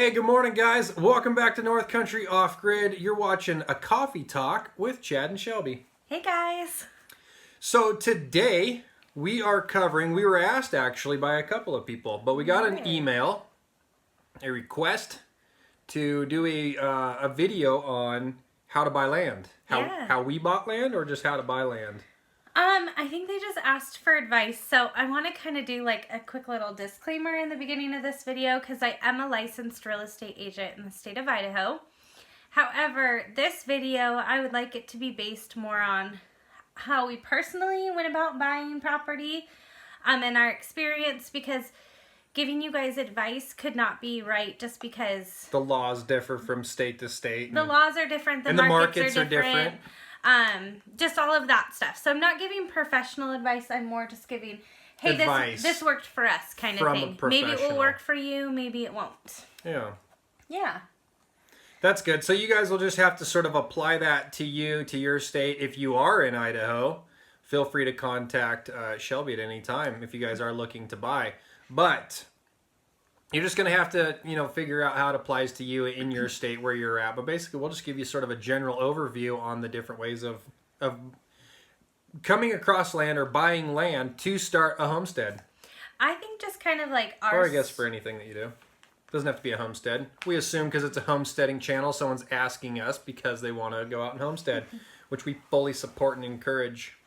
Hey, good morning, guys. Welcome back to North Country Off Grid. You're watching a coffee talk with Chad and Shelby. Hey, guys. So today we are covering, we were asked actually by a couple of people, but we got an email, a request to do a video on how to buy land. How we bought land or just how to buy land? I think they just asked for advice, so I want to kind of do like a quick little disclaimer in the beginning of this video because I am a licensed real estate agent in the state of Idaho. However, this video, I would like it to be based more on how we personally went about buying property and our experience, because giving you guys advice could not be right just because the laws differ from state to state. The laws are different, the markets are different. Just all of that stuff. So I'm not giving professional advice. I'm more just giving, hey, this worked for us kind of thing. Maybe it will work for you. Maybe it won't. Yeah. Yeah. That's good. So you guys will just have to sort of apply that to you, to your state. If you are in Idaho, feel free to contact Shelby at any time if you guys are looking to buy. But you're just going to have to, figure out how it applies to you in your state where you're at. But basically, we'll just give you sort of a general overview on the different ways of coming across land or buying land to start a homestead. I think just kind of like Or I guess for anything that you do. Doesn't have to be a homestead. We assume because it's a homesteading channel, someone's asking us because they want to go out and homestead, which we fully support and encourage.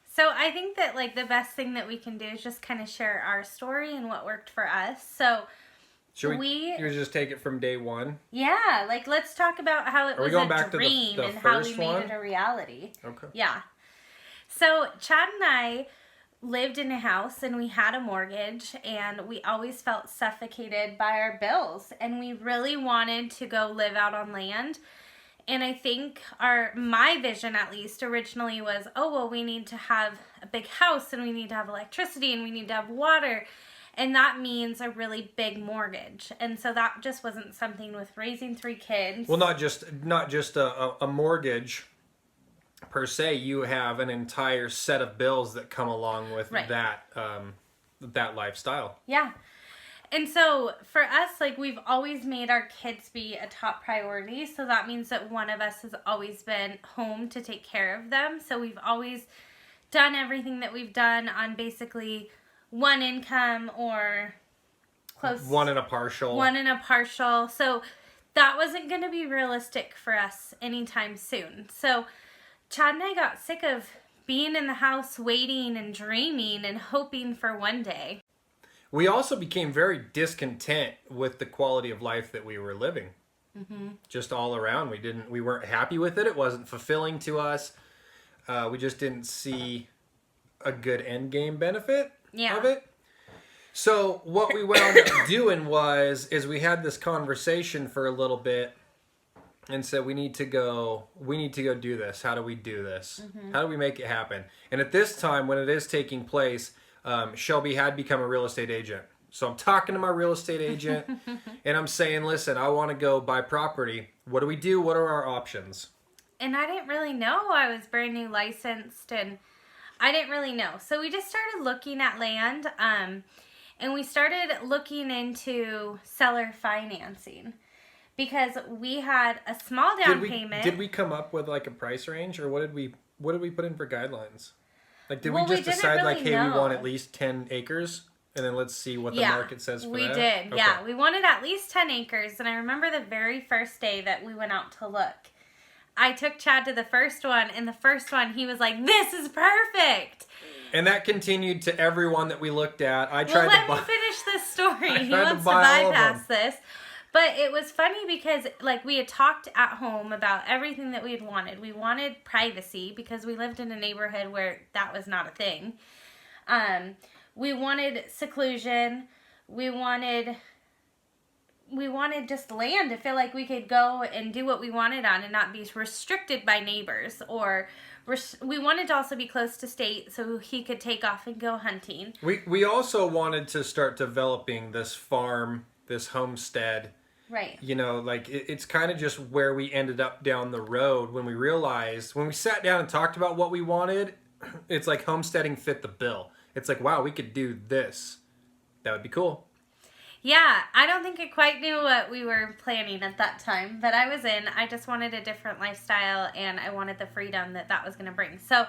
So I think that like the best thing that we can do is just kind of share our story and what worked for us. So should we just take it from day one? Yeah, like let's talk about how it was a dream and how we made it a reality. Okay. Yeah. So Chad and I lived in a house and we had a mortgage and we always felt suffocated by our bills and we really wanted to go live out on land. And I think my vision at least originally was, oh, well, we need to have a big house and we need to have electricity and we need to have water. And that means a really big mortgage. And so that just wasn't something with raising 3 kids. Well, not just a mortgage per se. You have an entire set of bills that come along with that lifestyle. Yeah. And so for us, like we've always made our kids be a top priority. So that means that one of us has always been home to take care of them. So we've always done everything that we've done on basically one income or close. One in a partial. So that wasn't going to be realistic for us anytime soon. So Chad and I got sick of being in the house waiting and dreaming and hoping for one day. We also became very discontent with the quality of life that we were living. Mm-hmm. Just all around. We weren't happy with it. It wasn't fulfilling to us. We just didn't see a good end game benefit of it. So what we wound up doing is we had this conversation for a little bit and said we need to go do this. How do we do this? Mm-hmm. How do we make it happen? And at this time when it is taking place, Shelby had become a real estate agent. So I'm talking to my real estate agent and I'm saying, listen, I want to go buy property. What do we do? What are our options? And I didn't really know. I was brand new licensed and I didn't really know. So we just started looking at land and we started looking into seller financing because we had a small down payment. Did we come up with like a price range or what did we put in for guidelines? Like did we just decide really we want at least 10 acres and then let's see what the market says for that? We did. Okay. Yeah, we wanted at least 10 acres and I remember the very first day that we went out to look. I took Chad to the first one, and the first one, he was like, this is perfect. And that continued to everyone that we looked at. Let me finish this story. He wants to bypass this. But it was funny because, like, we had talked at home about everything that we had wanted. We wanted privacy because we lived in a neighborhood where that was not a thing. We wanted seclusion. We wanted just land to feel like we could go and do what we wanted on and not be restricted by neighbors. Or we wanted to also be close to state so he could take off and go hunting. We also wanted to start developing this farm, this homestead. Right. It's kind of just where we ended up down the road when we sat down and talked about what we wanted, it's like homesteading fit the bill. It's like, wow, we could do this. That would be cool. Yeah, I don't think I quite knew what we were planning at that time, but I was in. I just wanted a different lifestyle, and I wanted the freedom that that was going to bring. So,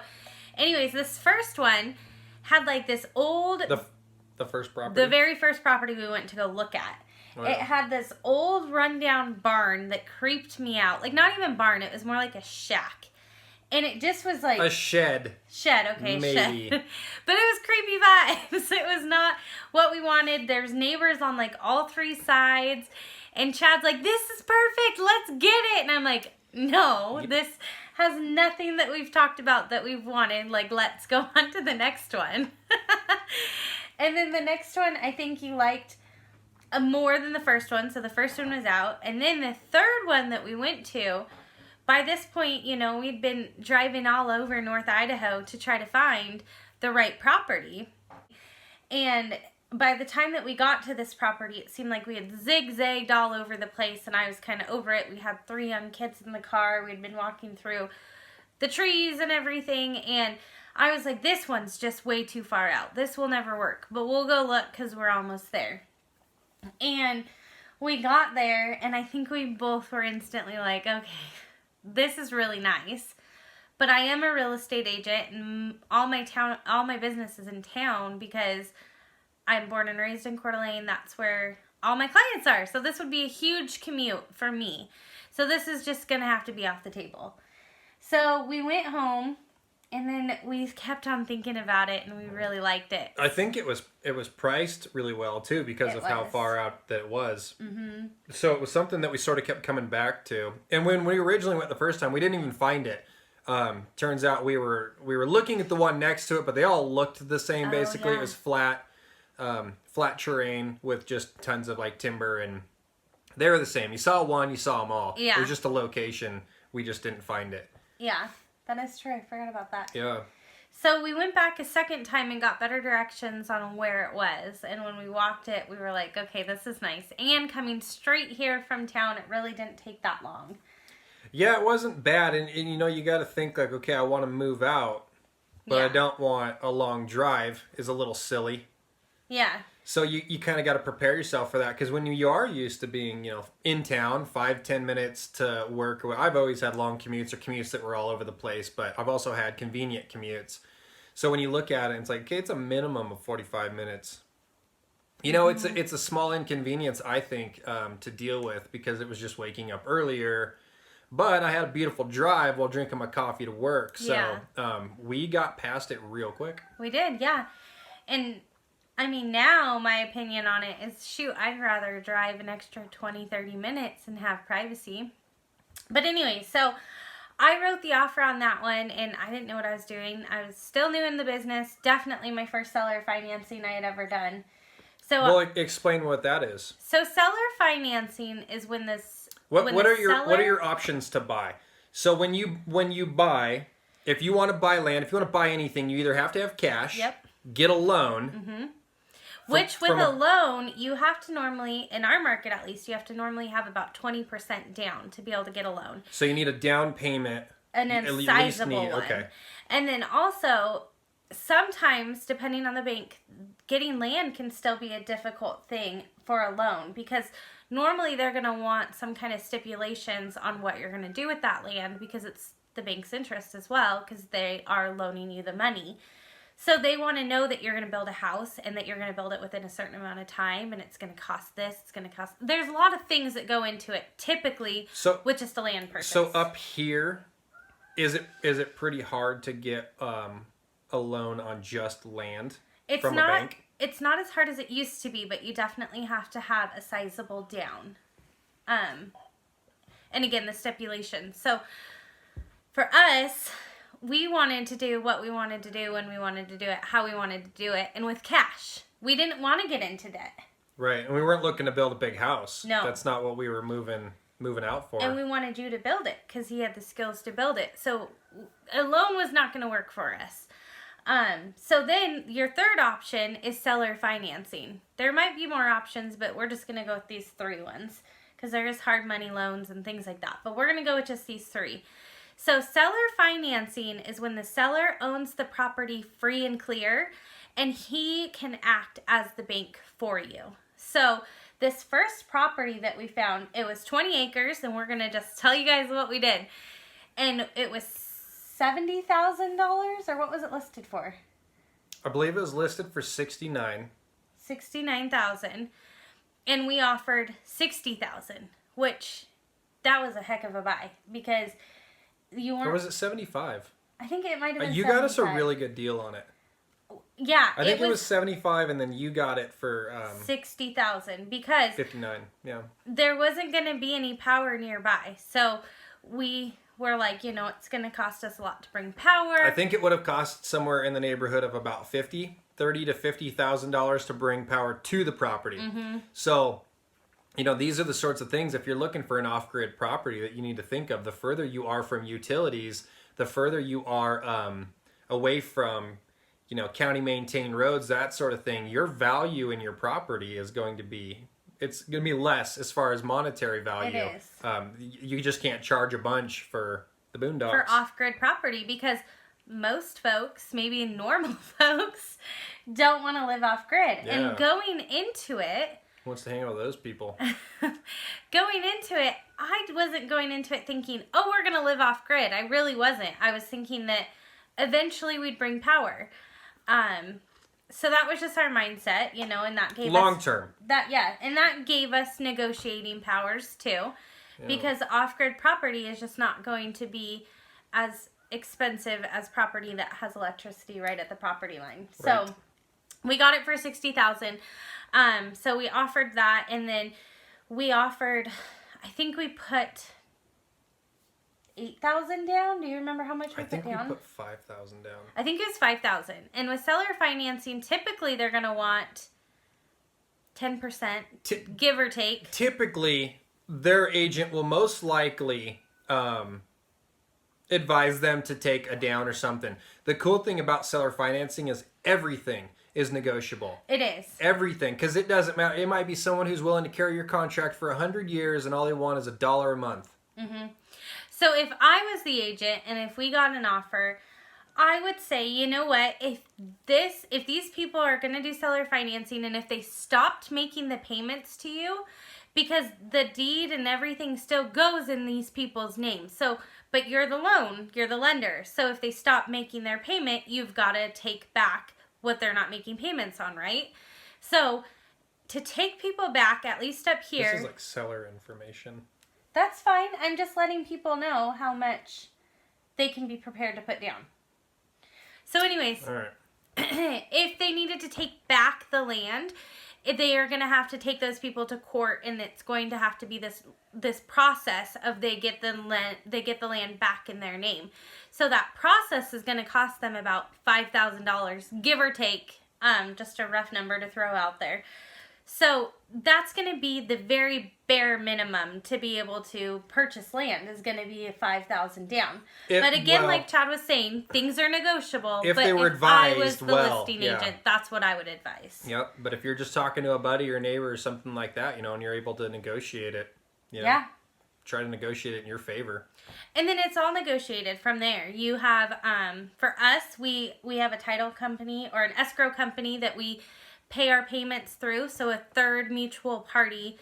anyways, this first one had like this old... The first property? The very first property we went to go look at. Oh, yeah. It had this old rundown barn that creeped me out. Like, not even barn, it was more like a shack. And it just was like... A shed. Shed, okay, maybe. Shed. But it was creepy vibes. It was not what we wanted. There's neighbors on like all three sides. And Chad's like, this is perfect, let's get it. And I'm like, no, this has nothing that we've talked about that we've wanted. Like, let's go on to the next one. And then the next one, I think you liked more than the first one. So the first one was out. And then the third one that we went to... By this point, you know, we'd been driving all over North Idaho to try to find the right property. And by the time that we got to this property, it seemed like we had zigzagged all over the place, and I was kind of over it. We had 3 young kids in the car. We'd been walking through the trees and everything, and I was like, this one's just way too far out. This will never work, but we'll go look because we're almost there. And we got there, and I think we both were instantly like, okay, this is really nice, but I am a real estate agent, and all my business is in town because I'm born and raised in Coeur d'Alene. That's where all my clients are. So this would be a huge commute for me. So this is just going to have to be off the table. So we went home, and then we kept on thinking about it, and we really liked it. I think it was priced really well, too, because of how far out that it was. Mm-hmm. So it was something that we sort of kept coming back to. And when we originally went the first time, we didn't even find it. Turns out we were looking at the one next to it, but they all looked the same, basically. Yeah. It was flat terrain with just tons of, like, timber, and they were the same. You saw one, you saw them all. Yeah. It was just a location. We just didn't find it. Yeah. That is true. I forgot about that. Yeah. So we went back a second time and got better directions on where it was. And when we walked it, we were like, okay, this is nice. And coming straight here from town, it really didn't take that long. Yeah, it wasn't bad. And you know, you got to think like, okay, I want to move out, but I don't want a long drive. Is a little silly. Yeah. So you kind of got to prepare yourself for that, because when you are used to being, you know, in town, 5-10 minutes to work. I've always had long commutes or commutes that were all over the place, but I've also had convenient commutes. So when you look at it, it's like, okay, it's a minimum of 45 minutes. You know, it's a small inconvenience, I think, to deal with, because it was just waking up earlier. But I had a beautiful drive while drinking my coffee to work. So we got past it real quick. We did, yeah. And I mean, now my opinion on it is, shoot, I'd rather drive an extra 20-30 minutes and have privacy. But anyway, so I wrote the offer on that one, and I didn't know what I was doing. I was still new in the business. Definitely my first seller financing I had ever done. So, well, explain what that is. So seller financing is when this... What are your options to buy? So when you buy, if you want to buy land, if you want to buy anything, you either have to have cash, get a loan. Mm-hmm. Which, with a loan, you have to normally, in our market at least, you have to normally have about 20% down to be able to get a loan. So you need a down payment. And a sizable one. Okay. And then also, sometimes, depending on the bank, getting land can still be a difficult thing for a loan, because normally they're going to want some kind of stipulations on what you're going to do with that land, because it's the bank's interest as well, because they are loaning you the money. So they want to know that you're going to build a house, and that you're going to build it within a certain amount of time, and it's going to cost this, it's going to cost... There's a lot of things that go into it, typically, with just a land purchase. So up here, is it pretty hard to get a loan on just land from a bank? It's not as hard as it used to be, but you definitely have to have a sizable down. And again, the stipulations. So for us... we wanted to do what we wanted to do when we wanted to do it, how we wanted to do it, and with cash. We didn't want to get into debt. Right, and we weren't looking to build a big house. No. That's not what we were moving out for. And we wanted you to build it, because he had the skills to build it. So a loan was not going to work for us. So then your third option is seller financing. There might be more options, but we're just going to go with these 3 ones, because there is hard money loans and things like that. But we're going to go with just these 3. So seller financing is when the seller owns the property free and clear, and he can act as the bank for you. So this first property that we found, it was 20 acres, and we're going to just tell you guys what we did. And it was $70,000, or what was it listed for? I believe it was listed for $69,000. And we offered $60,000, which that was a heck of a buy, because you weren't... Or was it 75? I think it might have been You 75. got us a really good deal on it. Yeah. I think it was 75, and then you got it for... $60,000, because... 59, yeah. There wasn't going to be any power nearby. So we were like, it's going to cost us a lot to bring power. I think it would have cost somewhere in the neighborhood of about $30,000 to $50,000 to bring power to the property. Mm-hmm. So, these are the sorts of things, if you're looking for an off-grid property, that you need to think of. The further you are from utilities, the further you are away from, county maintained roads, that sort of thing, your value in your property is going to be... It's going to be less as far as monetary value. It is. You just can't charge a bunch for the boondocks. For off-grid property, because most folks, maybe normal folks, don't want to live off-grid. Yeah. And going into it... Who wants to hang out with those people? Going into it, I wasn't going into it thinking, oh, we're going to live off-grid. I really wasn't. I was thinking that eventually we'd bring power. So that was just our mindset, and that gave us... Long term. And that gave us negotiating powers, too. Yeah. Because off-grid property is just not going to be as expensive as property that has electricity right at the property line. Right. So we got it for $60,000. So we offered that, and then we offered, I think we put $8,000 down. Do you remember how much we put down? I think we put $5,000 down. I think it was $5,000. And with seller financing, typically they're going to want 10%, give or take. Typically, their agent will most likely advise them to take a down or something. The cool thing about seller financing is everything is negotiable. It is. Everything, because it doesn't matter. It might be someone who's willing to carry your contract for 100 years and all they want is $1 a month. Mm-hmm. So if I was the agent and if we got an offer, I would say, you know what, if these people are going to do seller financing, and if they stopped making the payments to you, because the deed and everything still goes in these people's names. So, but you're the loan, you're the lender. So if they stop making their payment, you've got to take back what they're not making payments on, right? So to take people back, at least up here. This is like seller information. That's fine. I'm just letting people know how much they can be prepared to put down. So anyways, all right. If they needed to take back the land, they are going to have to take those people to court, and it's going to have to be this process of they get the land back in their name. So that process is going to cost them about $5,000, give or take, just a rough number to throw out there. So that's going to be the very bare minimum to be able to purchase land, is going to be a $5,000 down. But again, like Chad was saying, things are negotiable. If but they were advised, I was the well, listing yeah. agent, that's what I would advise. Yep. But if you're just talking to a buddy or a neighbor or something like that, and you're able to negotiate it, yeah. Try to negotiate it in your favor. And then it's all negotiated from there. You have, for us, we have a title company or an escrow company that we pay our payments through. So a third mutual party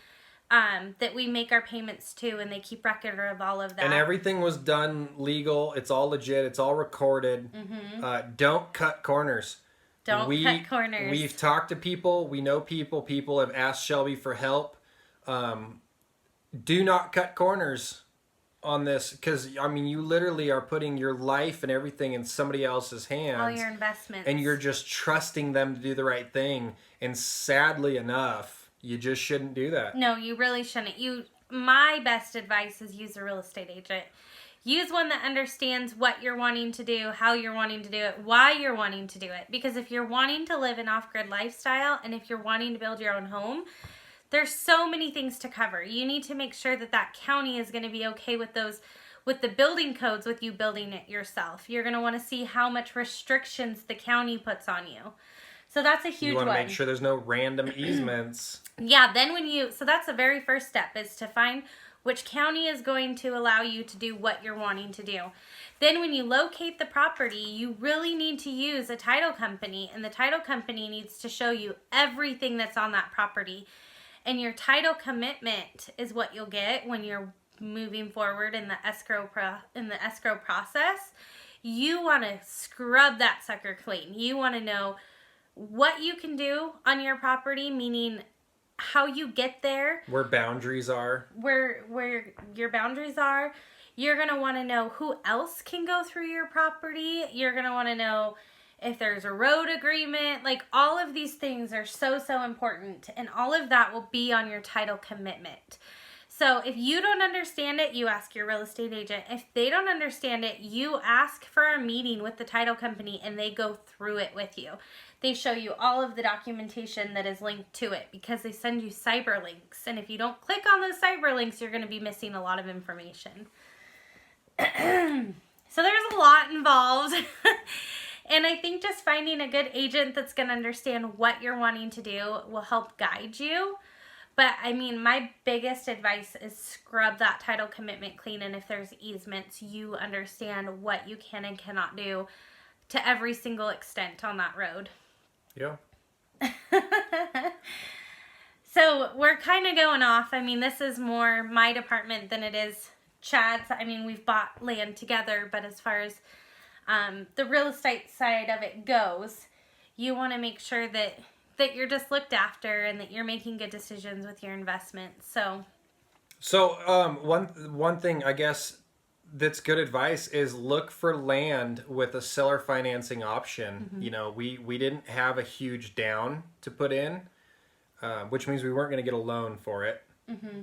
that we make our payments to, and they keep record of all of that. And everything was done legal. It's all legit. It's all recorded. Mm-hmm. Don't cut corners. Don't cut corners. We've talked to people. We know people. People have asked Shelby for help. Do not cut corners on this, because, you literally are putting your life and everything in somebody else's hands. All your investments. And you're just trusting them to do the right thing. And sadly enough, you just shouldn't do that. No, you really shouldn't. My best advice is use a real estate agent. Use one that understands what you're wanting to do, how you're wanting to do it, why you're wanting to do it. Because if you're wanting to live an off-grid lifestyle, and if you're wanting to build your own home, there's so many things to cover. You need to make sure that county is going to be okay with those, with the building codes, with you building it yourself. You're going to want to see how much restrictions the county puts on you. So that's a huge one. You want to make sure there's no random easements. Yeah, then so that's the very first step, is to find which county is going to allow you to do what you're wanting to do. Then when you locate the property, you really need to use a title company, and the title company needs to show you everything that's on that property. And your title commitment is what you'll get when you're moving forward in the escrow process. You want to scrub that sucker clean. You want to know what you can do on your property, meaning how you get there, where boundaries are, where your boundaries are. You're going to want to know who else can go through your property. You're going to want to know if there's a road agreement. Like, all of these things are so important, and all of that will be on your title commitment. So if you don't understand it, you ask your real estate agent. If they don't understand it, you ask for a meeting with the title company, and they go through it with you. They show you all of the documentation that is linked to it, because they send you cyber links. And if you don't click on those cyber links, you're going to be missing a lot of information. So there's a lot involved. And I think just finding a good agent that's going to understand what you're wanting to do will help guide you. But I mean, my biggest advice is scrub that title commitment clean. And if there's easements, you understand what you can and cannot do to every single extent on that road. Yeah. So we're kind of going off. I mean, this is more my department than it is Chad's. I mean, we've bought land together, but as far as the real estate side of it goes, you want to make sure that you're just looked after and that you're making good decisions with your investments. So one thing I guess that's good advice is look for land with a seller financing option. Mm-hmm. You know, we didn't have a huge down to put in, which means we weren't going to get a loan for it. Mm-hmm.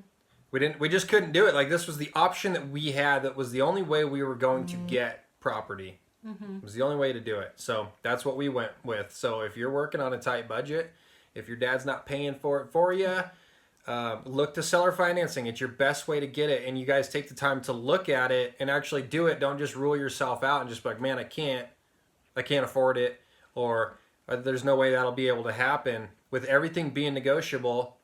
We just couldn't do it. Like, this was the option that we had. That was the only way we were going to get property. Mm-hmm. It was the only way to do it. So that's what we went with. So if you're working on a tight budget, if your dad's not paying for it for you, look to seller financing. It's your best way to get it. And you guys take the time to look at it and actually do it. Don't just rule yourself out and just be like, man, I can't afford it. Or there's no way that'll be able to happen. With everything being negotiable,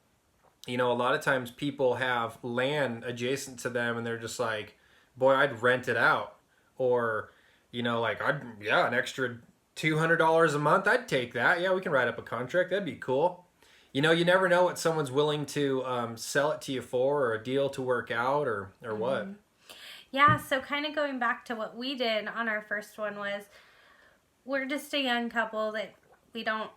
you know, a lot of times people have land adjacent to them and they're just like, boy, I'd rent it out. Or, you know, like, an extra $200 a month, I'd take that. Yeah, we can write up a contract. That'd be cool. You know, you never know what someone's willing to sell it to you for, or a deal to work out, or what. Yeah, so kind of going back to what we did on our first one was, we're just a young couple that we don't,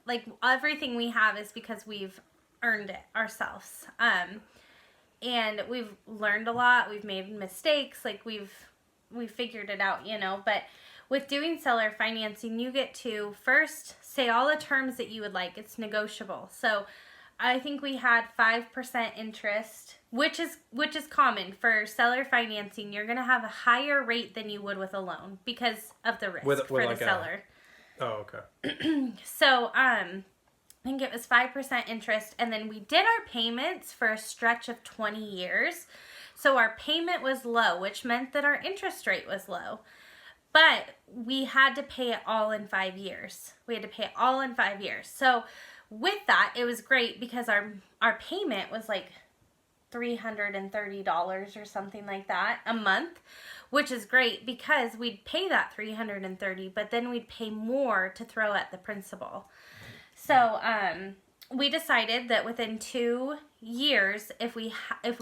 like, everything we have is because we've earned it ourselves. And we've learned a lot. We've made mistakes. Like, we've figured it out, you know. But with doing seller financing, you get to first say all the terms that you would like. It's negotiable. So I think we had 5% interest, which is common for seller financing. You're going to have a higher rate than you would with a loan because of the risk for the seller. Oh, okay. So, I think it was 5% interest, and then we did our payments for a stretch of 20 years. So our payment was low, which meant that our interest rate was low. But we had to pay it all in 5 years. So with that, it was great because our payment was like $330 or something like that a month, which is great because we'd pay that $330, but then we'd pay more to throw at the principal. So we decided that within 2 years, if we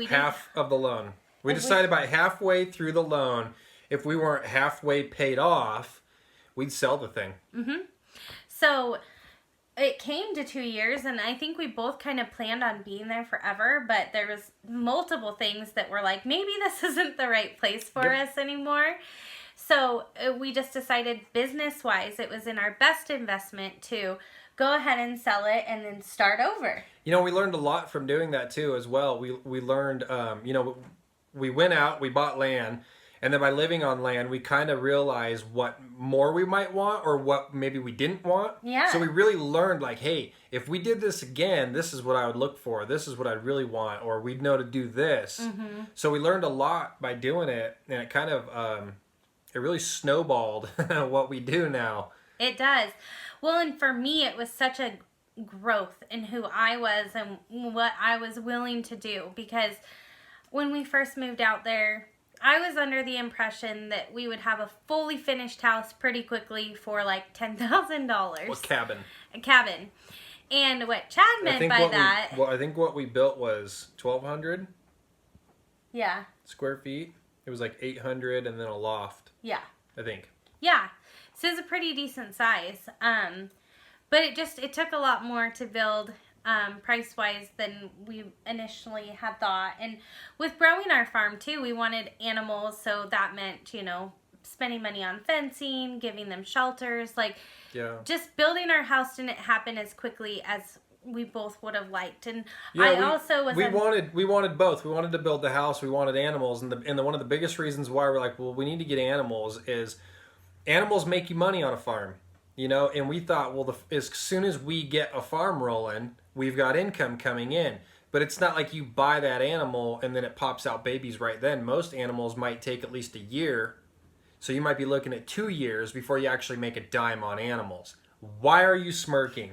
half of the loan, we decided by halfway through the loan, if we weren't halfway paid off, we'd sell the thing. Mm-hmm. So it came to 2 years, and I think we both kind of planned on being there forever, but there was multiple things that were like, maybe this isn't the right place for us anymore. So we just decided business-wise, it was in our best investment to go ahead and sell it and then start over. You know, we learned a lot from doing that too as well. We learned, you know, we went out, we bought land, and then by living on land, we kind of realized what more we might want or what maybe we didn't want. Yeah. So we really learned, like, hey, if we did this again, this is what I would look for. This is what I really want, or we'd know to do this. Mm-hmm. So we learned a lot by doing it, and it kind of, it really snowballed what we do now. It does. Well, and for me, it was such a growth in who I was and what I was willing to do, because when we first moved out there, I was under the impression that we would have a fully finished house pretty quickly for like $10,000. A cabin. A cabin. And what Chad meant by that... I think what we built was 1,200 square feet. It was like 800 and then a loft. Yeah. I think. Yeah. So it's a pretty decent size. But it took a lot more to build price-wise than we initially had thought. And with growing our farm, too, we wanted animals. So that meant, spending money on fencing, giving them shelters. Just building our house didn't happen as quickly as we both would have liked. And we wanted both. We wanted to build the house. We wanted animals. And one of the biggest reasons why we're like, well, we need to get animals is animals make you money on a farm. And we thought, well, as soon as we get a farm rolling, we've got income coming in. But it's not like you buy that animal and then it pops out babies right then. Most animals might take at least a year. So you might be looking at 2 years before you actually make a dime on animals. Why are you smirking?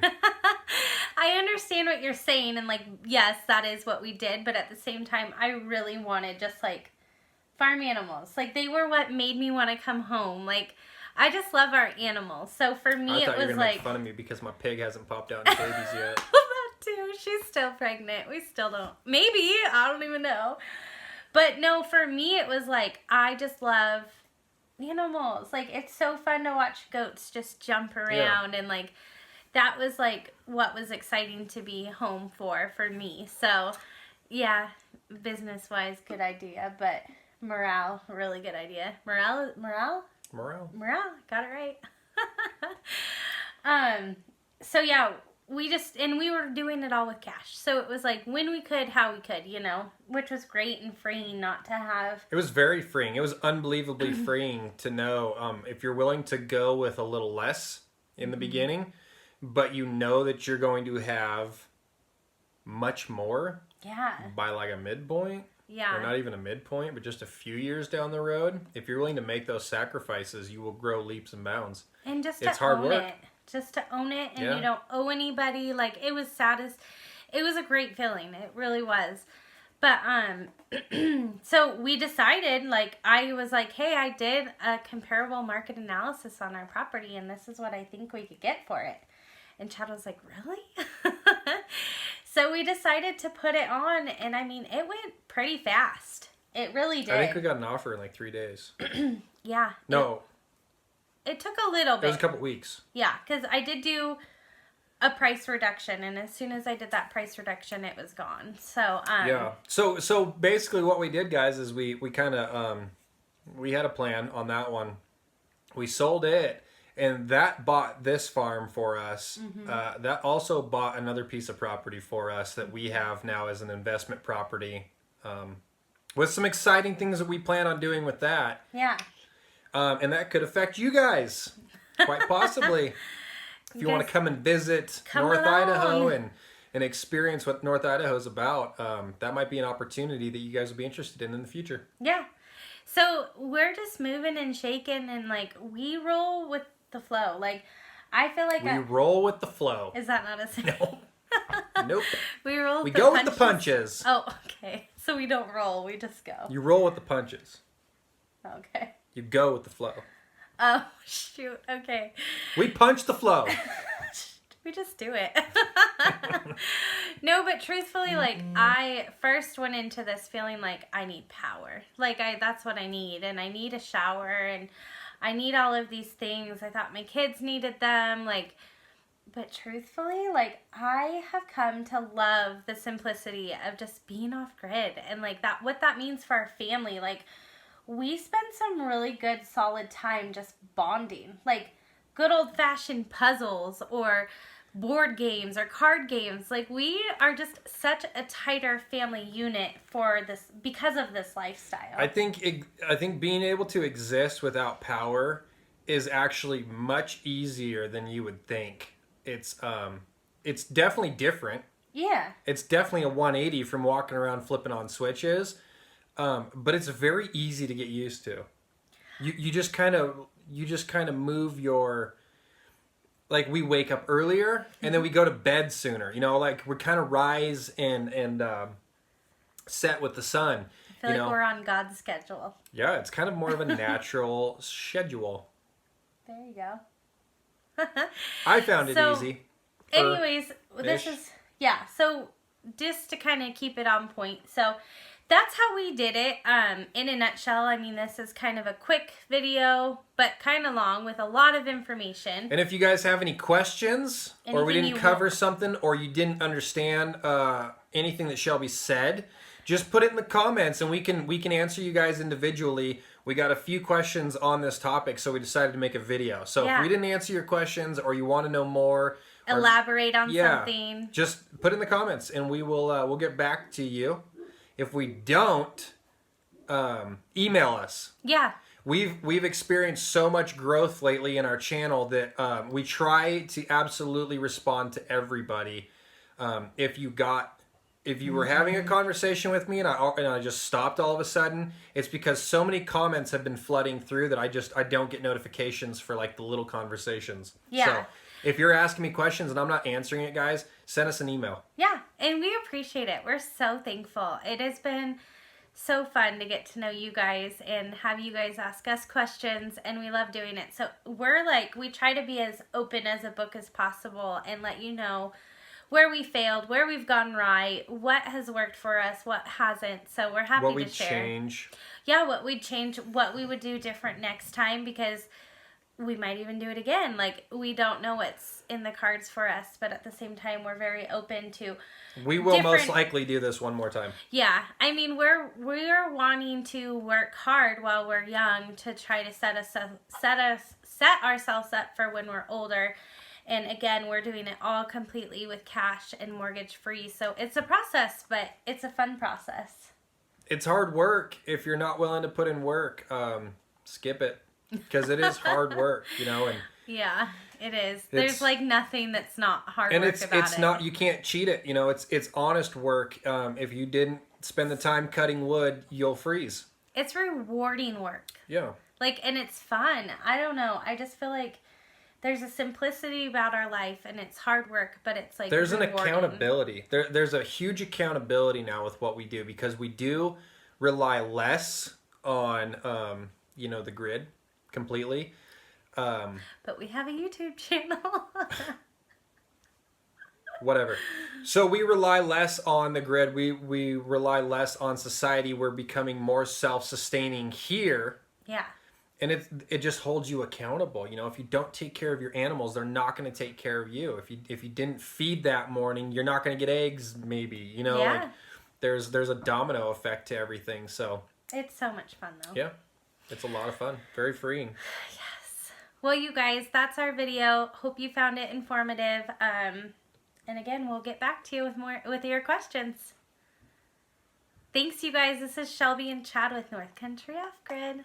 I understand what you're saying. And yes, that is what we did. But at the same time, I really wanted just farm animals. They were what made me want to come home. I just love our animals. So for me, it was you were gonna make fun of me because my pig hasn't popped out any babies yet. That too. She's still pregnant. We still don't. Maybe. I don't even know. But no, for me, it was I just love animals. It's so fun to watch goats just jump around. Yeah. And that was what was exciting to be home for me. So yeah, business-wise, good idea. But morale, really good idea. Morale? Got it right. So yeah, we were doing it all with cash. So it was when we could, how we could, which was great and freeing not to have. It was very freeing. It was unbelievably freeing to know if you're willing to go with a little less in the beginning, but that you're going to have much more by a midpoint. Yeah. Or not even a midpoint, but just a few years down the road. If you're willing to make those sacrifices, you will grow leaps and bounds. And just to own it. Just to own it, and you don't owe anybody. It was it was a great feeling. It really was. But, so we decided, I was hey, I did a comparable market analysis on our property, and this is what I think we could get for it. And Chad was really? So we decided to put it on, and it went pretty fast. It really did. I think we got an offer in 3 days. Yeah. No. It took a little bit. It was a couple weeks. Yeah, because I did do a price reduction, and as soon as I did that price reduction, it was gone. So yeah. So basically, what we did, guys, is we kind of we had a plan on that one. We sold it, and that bought this farm for us. Mm-hmm. That also bought another piece of property for us that we have now as an investment property. With some exciting things that we plan on doing with that. Yeah. And that could affect you guys, quite possibly. If you want to come and visit North Idaho and experience what North Idaho is about, that might be an opportunity that you guys will be interested in the future. Yeah. So we're just moving and shaking, and we roll with the flow. I feel we roll with the flow. Is that not a saying? No. Nope. We roll. We go with the punches. Oh, okay. So we don't roll. We just go. You roll with the punches. Okay. You go with the flow. Oh, shoot. Okay. We punch the flow. We just do it. No, but truthfully, I first went into this feeling I need power. That's what I need. And I need a shower, and I need all of these things. I thought my kids needed them. But truthfully, I have come to love the simplicity of just being off grid, and that, what that means for our family. We spend some really good solid time just bonding, good old fashioned puzzles or board games or card games. We are just such a tighter family unit for this, because of this lifestyle. I think being able to exist without power is actually much easier than you would think. It's definitely different. Yeah. It's definitely a 180 from walking around flipping on switches. But it's very easy to get used to. You just kind of move your, we wake up earlier and then we go to bed sooner. We kind of rise and set with the sun. I feel we're on God's schedule. Yeah, it's kind of more of a natural schedule. There you go. I found it easy. anyways, this is, yeah, so just to kind of keep it on point. So that's how we did it. In a nutshell, I mean, this is kind of a quick video, but kind of long with a lot of information. And if you guys have any questions, or we didn't cover something, or you didn't understand anything that Shelby said, just put it in the comments, and we can answer you guys individually. We got a few questions on this topic, so we decided to make a video. So if we didn't answer your questions, or you want to know more, elaborate on something, just put it in the comments, and we will we'll get back to you. If we don't, email us. Yeah. We've experienced so much growth lately in our channel that we try to absolutely respond to everybody. If you were having a conversation with me and I just stopped all of a sudden, it's because so many comments have been flooding through that I don't get notifications for like the little conversations. Yeah. So if you're asking me questions and I'm not answering it, guys, send us an email. Yeah, and we appreciate it. We're so thankful. It has been so fun to get to know you guys and have you guys ask us questions, and we love doing it. So we try to be as open as a book as possible and let you know where we failed, where we've gone right, what has worked for us, what hasn't. So we're happy to share. What we'd change. Yeah, what we'd change, what we would do different next time, because we might even do it again. Like, we don't know what's in the cards for us, but at the same time, we're very open to. We will most likely do this one more time. Yeah, I mean, we're wanting to work hard while we're young to try to set ourselves up for when we're older. And again, we're doing it all completely with cash and mortgage free. So it's a process, but it's a fun process. It's hard work. If you're not willing to put in work, skip it. Because it is hard work, and yeah, it is. There's like nothing that's not hard work about it. And it's not, you can't cheat it, it's honest work. If you didn't spend the time cutting wood, you'll freeze. It's rewarding work. Yeah. Like, and it's fun. I don't know. I just feel like there's a simplicity about our life, and it's hard work, but it's like there's rewarding. An accountability. There's a huge accountability now with what we do, because we do rely less on the grid completely. But we have a YouTube channel. Whatever. So we rely less on the grid. We rely less on society. We're becoming more self-sustaining here. Yeah. And it just holds you accountable. If you don't take care of your animals, they're not going to take care of you. If you didn't feed that morning, you're not going to get eggs, maybe. Yeah. Like there's a domino effect to everything. So it's so much fun, though. Yeah. It's a lot of fun. Very freeing. Yes. Well, you guys, that's our video. Hope you found it informative. And again, we'll get back to you with your questions. Thanks, you guys. This is Shelby and Chad with North Country Off Grid.